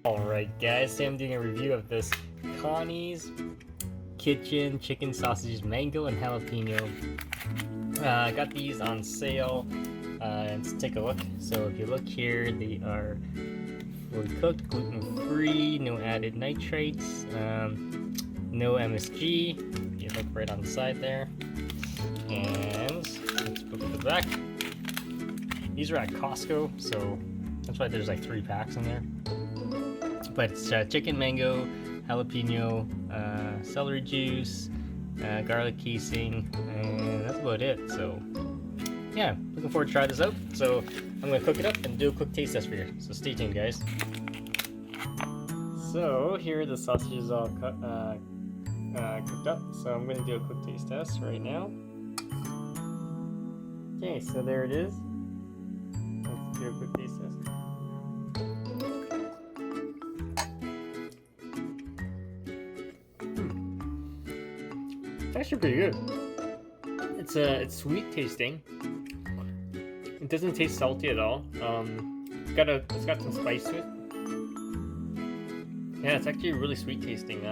Alright guys, today I'm doing a review of this Connie's Kitchen Chicken Sausages Mango and Jalapeno. I got these on sale, and let's take a look. So if you look here, they are fully cooked, gluten-free, no added nitrates, no MSG. You look right on the side there. And let's look at the back. These are at Costco, so that's why there's like 3 packs in there. But it's chicken, mango, jalapeno, celery juice, garlic casing, and that's about it. So yeah, looking forward to try this out. So I'm gonna cook it up and do a quick taste test for you. So stay tuned, guys. So here are the sausages all cooked up. So I'm gonna do a quick taste test right now. Okay, so there it is. Let's do a quick taste test. It's actually pretty good. It's sweet tasting. It doesn't taste salty at all. It's got some spice to it. Yeah, it's actually really sweet tasting.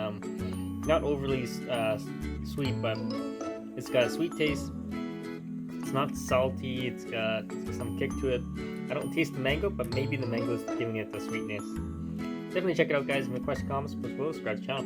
Not overly sweet, but it's got a sweet taste. It's not salty. It's got some kick to it. I don't taste the mango, but maybe the mango is giving it the sweetness. Definitely check it out, guys. If you have questions, comments, post below, subscribe to the channel.